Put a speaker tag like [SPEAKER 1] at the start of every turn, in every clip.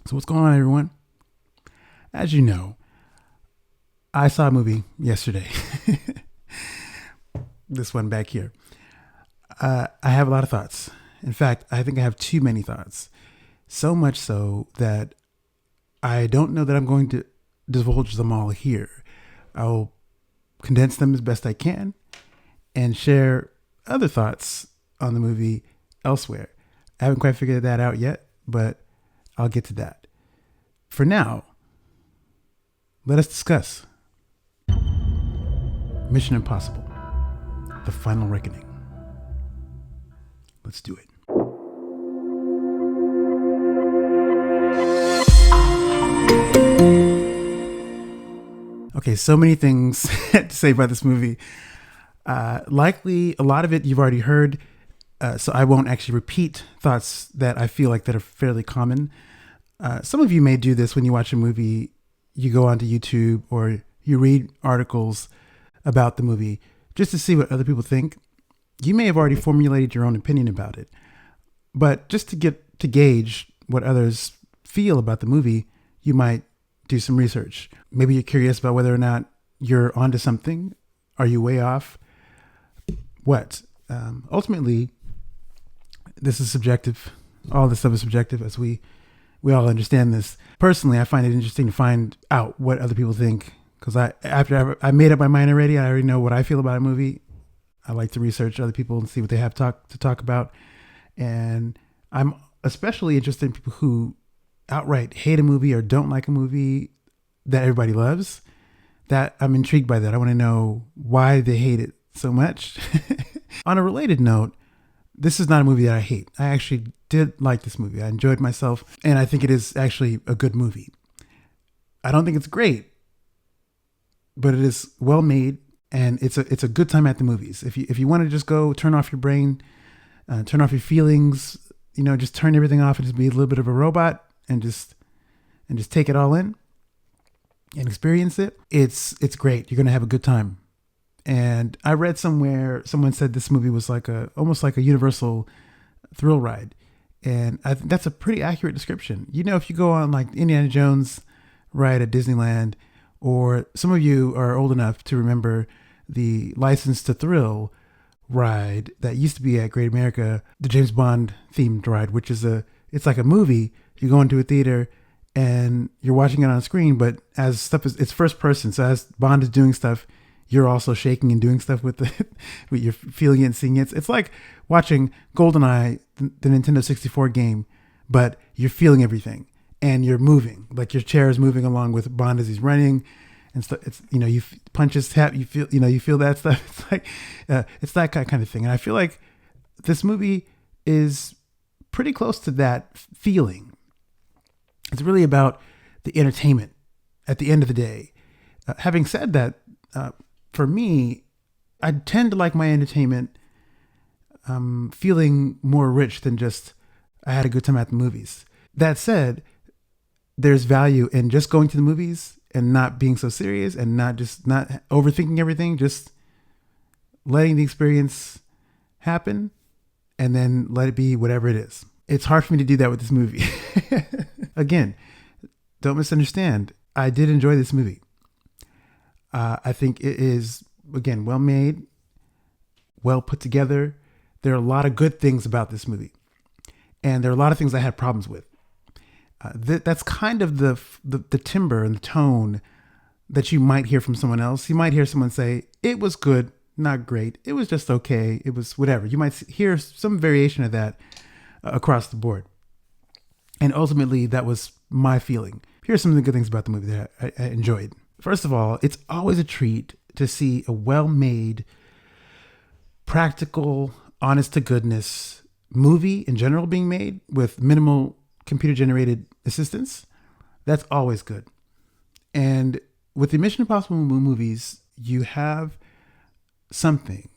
[SPEAKER 1] So what's going on, everyone? As you know, I saw a movie yesterday. This one back here. I have a lot of thoughts. In fact, I think I have too many thoughts. So much so that I don't know that I'm going to divulge them all here. I'll condense them as best I can and share other thoughts on the movie elsewhere. I haven't quite figured that out yet, but I'll get to that. For now, let us discuss Mission Impossible, The Final Reckoning. Let's do it. Okay, so many things to say about this movie. Likely, a lot of it you've already heard, so I won't actually repeat thoughts that I feel like that are fairly common. Some of you may do this when you watch a movie. You go onto YouTube or you read articles about the movie just to see what other people think. You may have already formulated your own opinion about it, but just to gauge what others feel about the movie, you might do some research. Maybe you're curious about whether or not you're onto something. Are you way off? What? Ultimately, this is subjective. All this stuff is subjective, as we all understand this. Personally, I find it interesting to find out what other people think, because after I made up my mind already, I already know what I feel about a movie. I like to research other people and see what they have to talk about. And I'm especially interested in people who outright hate a movie or don't like a movie that everybody loves. That I'm intrigued by that. I want to know why they hate it so much. On a related note, this is not a movie that I hate. I actually did like this movie. I enjoyed myself, and I think it is actually a good movie. I don't think it's great, but it is well made. And it's a good time at the movies. If you want to just go turn off your brain, turn off your feelings, just turn everything off and just be a little bit of a robot and just take it all in and experience it. It's great. You're gonna have a good time. And I read somewhere someone said this movie was almost like a universal thrill ride, and I think that's a pretty accurate description. If you go on like Indiana Jones ride at Disneyland, or some of you are old enough to remember the License to Thrill ride that used to be at Great America, the James Bond themed ride, which is it's like a movie. You go into a theater and you're watching it on screen, but as stuff it's first person. So as Bond is doing stuff, you're also shaking and doing stuff with it, with you're feeling it and seeing it. It's like watching GoldenEye, the Nintendo 64 game, but you're feeling everything. And you're moving, like your chair is moving along with Bond as he's running, and stuff. It's you punches tap, you feel that stuff. It's like it's that kind of thing, and I feel like this movie is pretty close to that feeling. It's really about the entertainment at the end of the day. Having said that, for me, I tend to like my entertainment feeling more rich than just I had a good time at the movies. That said, there's value in just going to the movies and not being so serious and not overthinking everything, just letting the experience happen and then let it be whatever it is. It's hard for me to do that with this movie. Again, don't misunderstand. I did enjoy this movie. I think it is, again, well made, well put together. There are a lot of good things about this movie, and there are a lot of things I had problems with. That's kind of the timbre and the tone that you might hear from someone else. You might hear someone say, it was good, not great. It was just okay. It was whatever. You might hear some variation of that across the board. And ultimately, that was my feeling. Here's some of the good things about the movie that I enjoyed. First of all, it's always a treat to see a well-made, practical, honest-to-goodness movie in general being made with minimal computer-generated assistance. That's always good. And with the Mission Impossible movies, you have something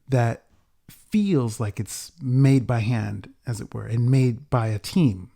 [SPEAKER 1] that feels like it's made by hand, as it were, and made by a team,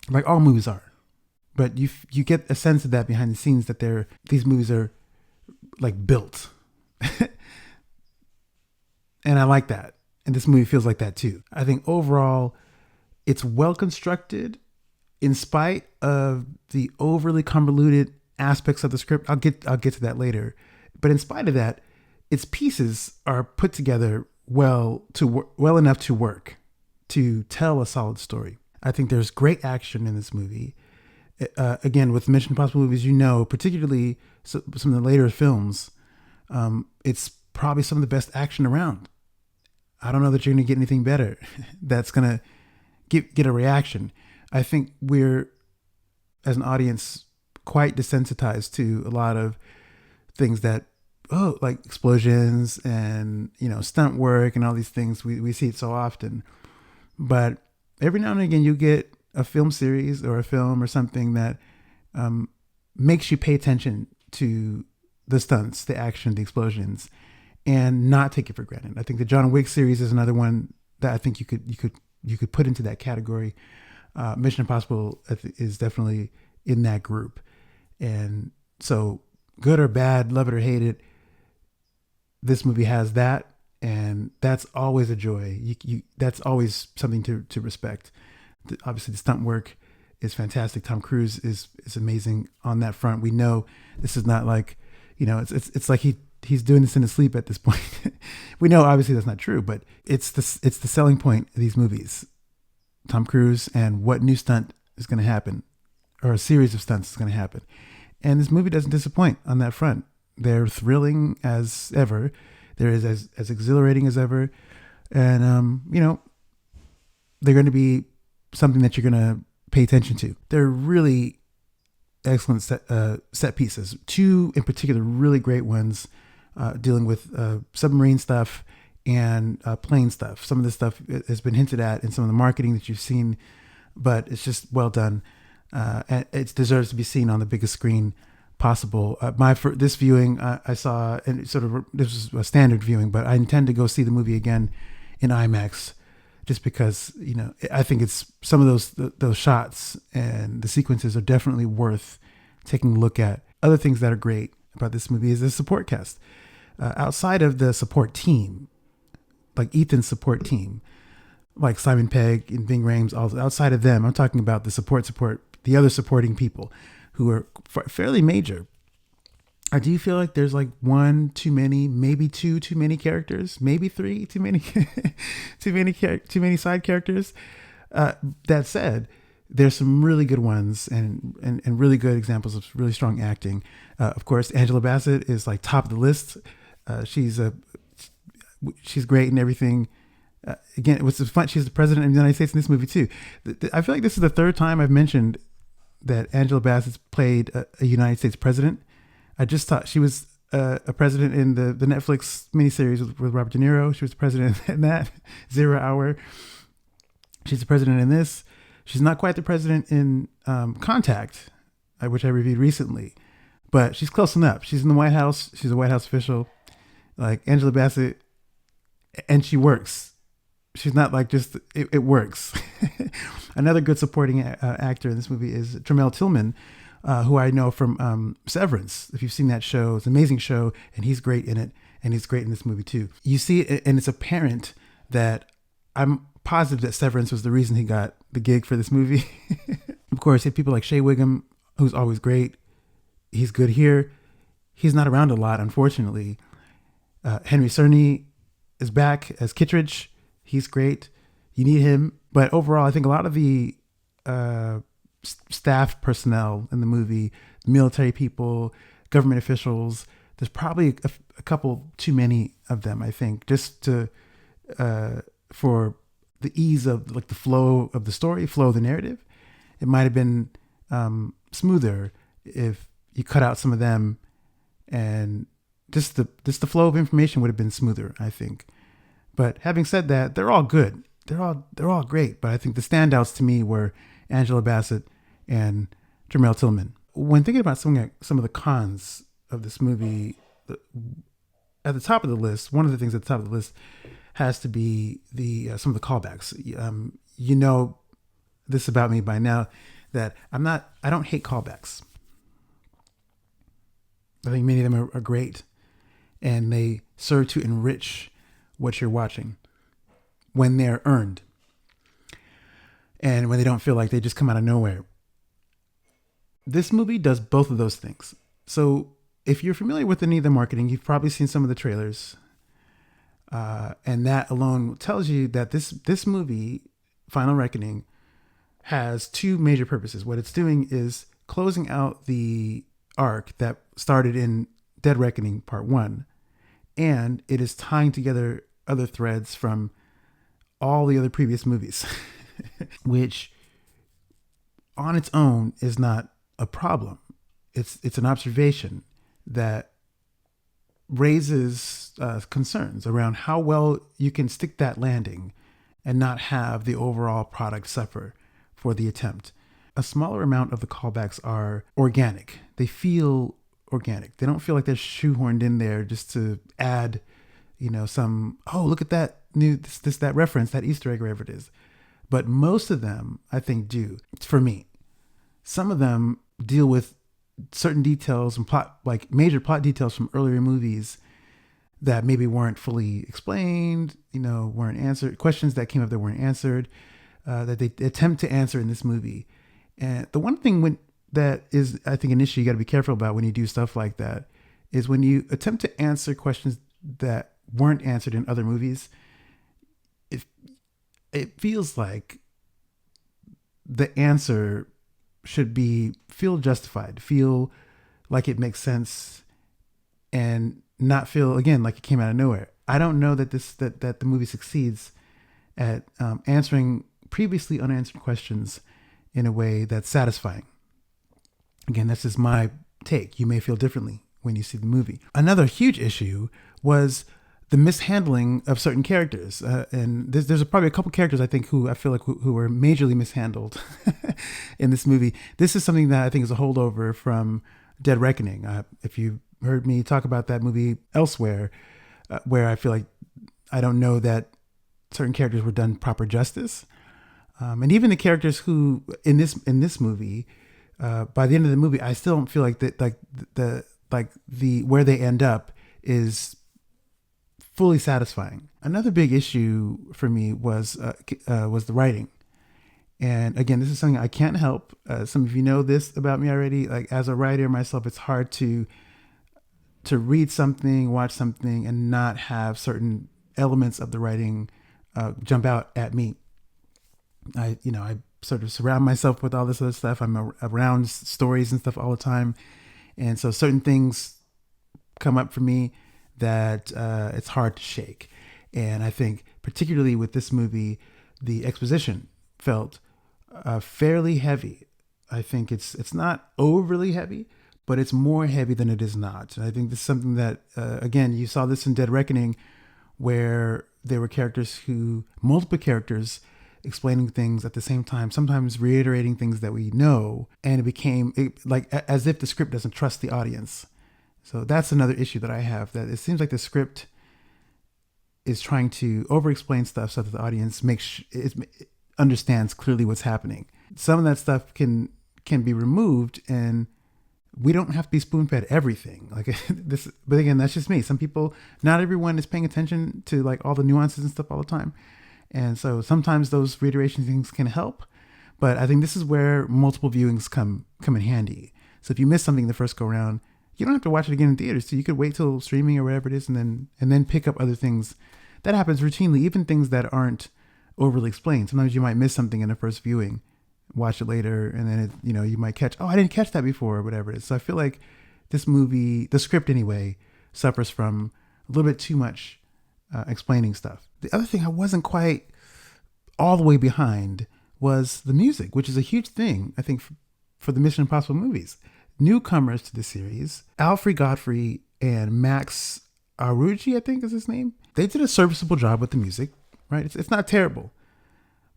[SPEAKER 1] like all movies are. But you get a sense of that behind the scenes, that these movies are like built. And I like that. And this movie feels like that too. I think overall, it's well constructed in spite of the overly convoluted aspects of the script, I'll get to that later. But in spite of that, its pieces are put together well enough to work to tell a solid story. I think there's great action in this movie. Again, with Mission Impossible movies, particularly some of the later films, it's probably some of the best action around. I don't know that you're going to get anything better that's going to get a reaction. I think we're, as an audience, quite desensitized to a lot of things that, like explosions and, stunt work and all these things. We see it so often. But every now and again, you get a film series or a film or something that makes you pay attention to the stunts, the action, the explosions, and not take it for granted. I think the John Wick series is another one that I think you could put into that category. Mission Impossible is definitely in that group. And so, good or bad, love it or hate it, this movie has that, and that's always a joy. That's always something to respect. Obviously, the stunt work is fantastic. Tom Cruise is amazing on that front. We know this is not like, it's like he's doing this in his sleep at this point. We know obviously that's not true, but it's the selling point of these movies. Tom Cruise and what new stunt is going to happen, or a series of stunts is going to happen. And this movie doesn't disappoint on that front. They're thrilling as ever. They're as exhilarating as ever. And, they're going to be something that you're going to pay attention to. They're really excellent set pieces. Two in particular, really great ones, dealing with submarine stuff and plane stuff. Some of this stuff has been hinted at in some of the marketing that you've seen, but it's just well done. And it deserves to be seen on the biggest screen possible. This viewing, I saw, and this was a standard viewing, but I intend to go see the movie again in IMAX, just because I think it's some of those shots and the sequences are definitely worth taking a look at. Other things that are great about this movie is the support cast. Outside of the support team, like Ethan's support team, like Simon Pegg and Ving Rhames, outside of them, I'm talking about the other supporting people who are fairly major. I do feel like there's like one too many, maybe two too many characters, maybe three too many, too many side characters. That said, there's some really good ones and really good examples of really strong acting. Of course, Angela Bassett is like top of the list. She's great in everything. Again, it was fun. She's the president of the United States in this movie too. I feel like this is the third time I've mentioned that Angela Bassett's played a United States president. I just thought she was a president in the Netflix miniseries with Robert De Niro. She was the president in that 0 Hour. She's the president in this. She's not quite the president in Contact, which I reviewed recently, but she's close enough. She's in the White House. She's a White House official, like Angela Bassett, and she works. She's not like just, it works. Another good supporting actor in this movie is Tremel Tillman, who I know from Severance. If you've seen that show, it's an amazing show, and he's great in it, and he's great in this movie too. You see it, and it's apparent that I'm positive that Severance was the reason he got the gig for this movie. Of course, you have people like Shea Wiggum, who's always great. He's good here. He's not around a lot, unfortunately. Henry Czerny is back as Kittredge. He's great. You need him. But overall, I think a lot of the staff personnel in the movie, military people, government officials, there's probably a couple too many of them, I think, just for the ease of like the flow of the story, flow of the narrative. It might have been smoother if you cut out some of them, and just the flow of information would have been smoother, I think. But having said that, they're all good. They're all great. But I think the standouts to me were Angela Bassett and Tremel Tillman. When thinking about some of the cons of this movie, at the top of the list, one of the things at the top of the list has to be some of the callbacks. You know this about me by now, that I don't hate callbacks. I think many of them are great, and they serve to enrich what you're watching when they're earned, and when they don't feel like they just come out of nowhere. This movie does both of those things. So if you're familiar with any of the marketing, you've probably seen some of the trailers, and that alone tells you that this movie, Final Reckoning, has two major purposes. What it's doing is closing out the arc that started in Dead Reckoning Part 1, and it is tying together other threads from all the other previous movies, which on its own is not a problem. It's an observation that raises concerns around how well you can stick that landing and not have the overall product suffer for the attempt. A smaller amount of the callbacks are organic. They feel organic. They don't feel like they're shoehorned in there just to add, some, oh, look at that new, that reference, that Easter egg, whatever it is. But most of them, I think, do, for me. Some of them deal with certain details and plot, like major plot details from earlier movies that maybe weren't fully explained, weren't answered, questions that came up that weren't answered, that they attempt to answer in this movie. And the one thing that is, I think, an issue you got to be careful about when you do stuff like that is when you attempt to answer questions that weren't answered in other movies, it feels like the answer should feel justified, feel like it makes sense, and not feel, again, like it came out of nowhere. I don't know that that the movie succeeds at answering previously unanswered questions in a way that's satisfying. Again, that's just my take. You may feel differently when you see the movie. Another huge issue was the mishandling of certain characters. And there's probably a couple characters, I think, who I feel like who were majorly mishandled in this movie. This is something that I think is a holdover from Dead Reckoning. If you heard me talk about that movie elsewhere, where I feel like I don't know that certain characters were done proper justice. And even the characters who in this movie, by the end of the movie, I still don't feel like the where they end up is fully satisfying. Another big issue for me was the writing. And again, this is something I can't help. Some of you know this about me already. Like, as a writer myself, it's hard to read something, watch something, and not have certain elements of the writing jump out at me. I sort of surround myself with all this other stuff. I'm around stories and stuff all the time. And so certain things come up for me that it's hard to shake. And I think particularly with this movie, the exposition felt fairly heavy. I think it's not overly heavy, but it's more heavy than it is not. And I think this is something that, again, you saw this in Dead Reckoning, where there were multiple characters explaining things at the same time, sometimes reiterating things that we know, and it became like as if the script doesn't trust the audience. So that's another issue that I have, that it seems like the script is trying to over-explain stuff so that the audience understands clearly what's happening. Some of that stuff can be removed, and we don't have to be spoon-fed everything. Like this, but again, that's just me. Some people, not everyone is paying attention to like all the nuances and stuff all the time. And so sometimes those reiteration things can help, but I think this is where multiple viewings come in handy. So if you miss something the first go around, you don't have to watch it again in theaters. So you could wait till streaming or whatever it is, and then pick up other things. That happens routinely, even things that aren't overly explained. Sometimes you might miss something in the first viewing, watch it later, and then you might catch, oh, I didn't catch that before, or whatever it is. So I feel like this movie, the script anyway, suffers from a little bit too much explaining stuff. The other thing I wasn't quite all the way behind was the music, which is a huge thing, I think, for the Mission Impossible movies. Newcomers to the series, Alfred Godfrey and Max Aruji, I think is his name. They did a serviceable job with the music, right? It's not terrible.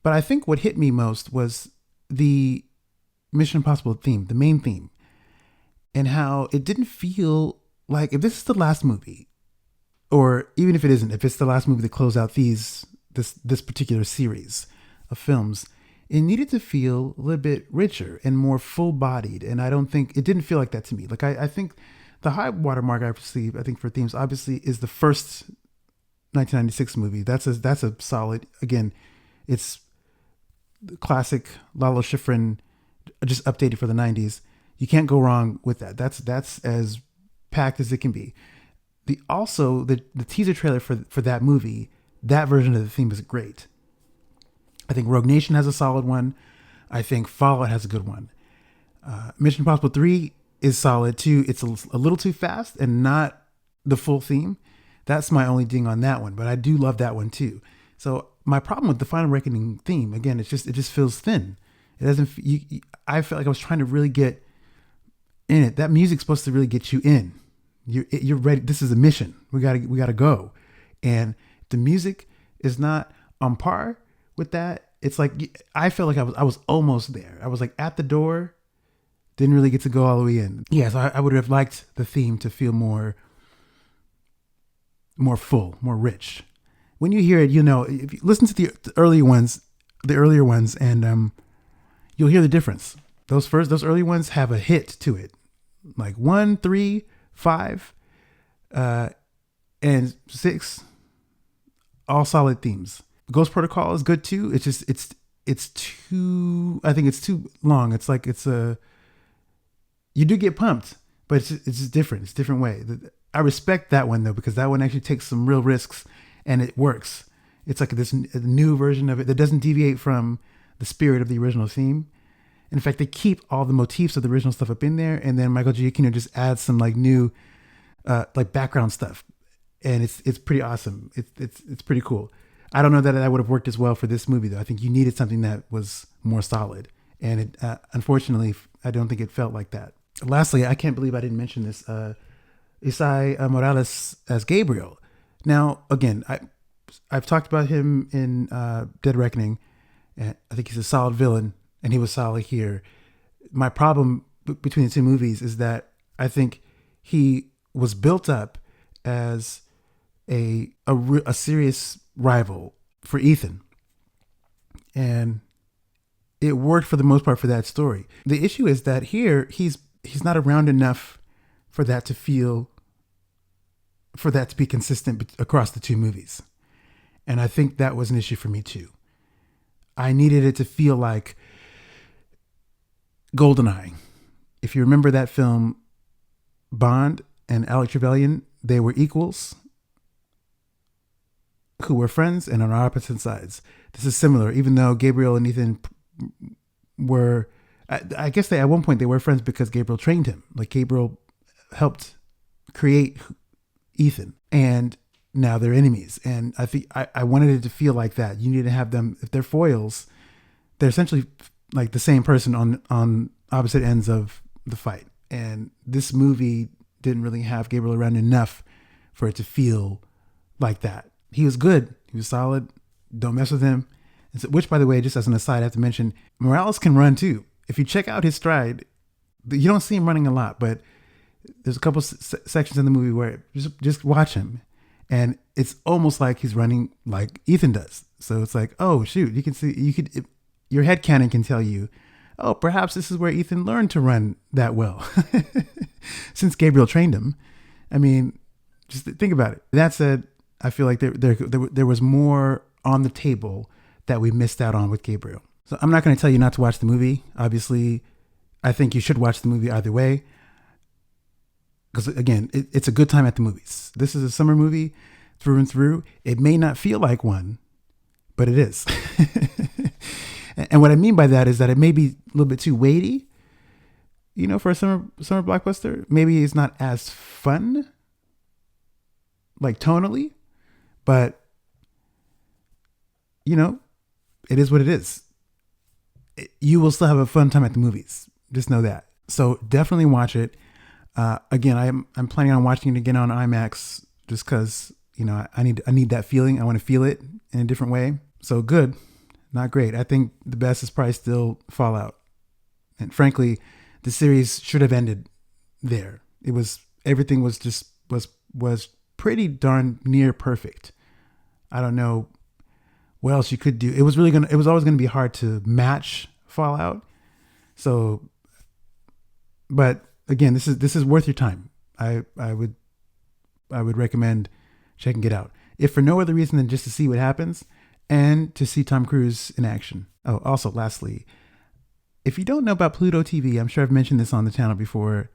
[SPEAKER 1] But I think what hit me most was the Mission Impossible theme, the main theme, and how it didn't feel like, if this is the last movie, or even if it isn't, if it's the last movie to close out this particular series of films, it needed to feel a little bit richer and more full-bodied. And I don't think, it didn't feel like that to me. Like I think the high watermark I perceive, I think, for themes, obviously, is the first 1996 movie. That's a solid, again, it's the classic Lalo Schifrin, just updated for the 90s. You can't go wrong with that. That's as packed as it can be. The teaser trailer for that movie, that version of the theme is great. I think Rogue Nation has a solid one. I think Fallout has a good one. Mission Impossible 3 is solid too. It's a little too fast and not the full theme. That's my only ding on that one, but I do love that one too. So my problem with the Final Reckoning theme, again, it just feels thin. It doesn't. I felt like I was trying to really get in it. That music's supposed to really get you in. You're ready. This is a mission. We gotta go. And the music is not on par with that. It's like I felt like I was almost there. I was like at the door, didn't really get to go all the way in. Yeah, so I would have liked the theme to feel more full, more rich. When you hear it, if you listen to the earlier ones, and you'll hear the difference. Those early ones have a hit to it, like 1, 3, 5, and 6, all solid themes. Ghost Protocol is good too. It's just it's too. I think it's too long. It's like you do get pumped, but it's just different. It's a different way. I respect that one though, because that one actually takes some real risks and it works. It's like this new version of it that doesn't deviate from the spirit of the original theme. In fact, they keep all the motifs of the original stuff up in there, and then Michael Giacchino just adds some like new, like background stuff, and it's pretty awesome. It's pretty cool. I don't know that would have worked as well for this movie though. I think you needed something that was more solid, and it unfortunately I don't think it felt like that. Lastly, I can't believe I didn't mention this. Isai Morales as Gabriel. Now, again, I've talked about him in Dead Reckoning, and I think he's a solid villain, and he was solid here. My problem between the two movies is that I think he was built up as a serious rival for Ethan, and it worked for the most part for that story. The issue is that here he's not around enough for that to be consistent across the two movies. And I think that was an issue for me too. I needed it to feel like GoldenEye. If you remember that film, Bond and Alec Trevelyan, they were equals who were friends and on opposite sides. This is similar, even though Gabriel and Ethan were, I guess at one point they were friends because Gabriel trained him. Like Gabriel helped create Ethan, and now they're enemies. And I think I wanted it to feel like that. You need to have them, if they're foils, they're essentially like the same person on opposite ends of the fight. And this movie didn't really have Gabriel around enough for it to feel like that. He was good. He was solid. Don't mess with him. And so, which, by the way, just as an aside, I have to mention, Morales can run too. If you check out his stride, you don't see him running a lot, but there's a couple sections in the movie where just watch him, and it's almost like he's running like Ethan does. So it's like, oh shoot, you can see, your headcanon can tell you, oh, perhaps this is where Ethan learned to run that well, since Gabriel trained him. I mean, just think about it. That said, I feel like there was more on the table that we missed out on with Gabriel. So I'm not going to tell you not to watch the movie. Obviously, I think you should watch the movie either way. Because again, it's a good time at the movies. This is a summer movie through and through. It may not feel like one, but it is. And what I mean by that is that it may be a little bit too weighty, for a summer blockbuster. Maybe it's not as fun, like tonally, but it is what it is. You will still have a fun time at the movies. Just know that. So definitely watch it. Again, I'm planning on watching it again on IMAX just because, I need that feeling. I want to feel it in a different way. So good, not great. I think the best is probably still Fallout. And frankly, the series should have ended there. Everything was pretty darn near perfect. I don't know what else you could do. It was always going to be hard to match Fallout. So, but again, this is worth your time. I would recommend checking it out, if for no other reason than just to see what happens and to see Tom Cruise in action. Oh, also, lastly, If you don't know about Pluto TV, I'm sure I've mentioned this on the channel before.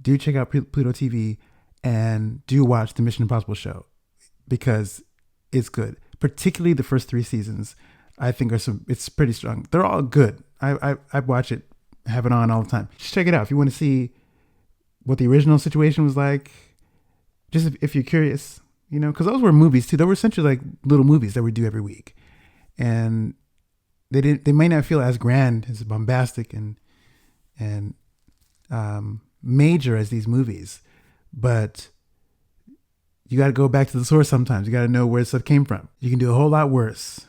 [SPEAKER 1] Do check out Pluto TV and do watch the Mission Impossible show because it's good. Particularly the first 3 seasons, I think it's pretty strong. They're all good. I watch it, have it on all the time. Just check it out if you want to see what the original situation was like. Just if you're curious, because those were movies too. They were essentially like little movies that we do every week, and they may not feel as grand, as bombastic and major as these movies, but you got to go back to the source sometimes. You got to know where stuff came from. You can do a whole lot worse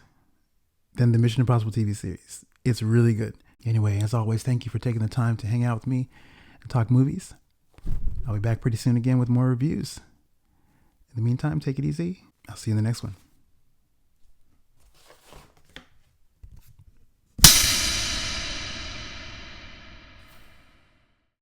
[SPEAKER 1] than the Mission Impossible TV series. It's really good. Anyway, as always, thank you for taking the time to hang out with me and talk movies. I'll be back pretty soon again with more reviews. In the meantime, take it easy. I'll see you in the next one.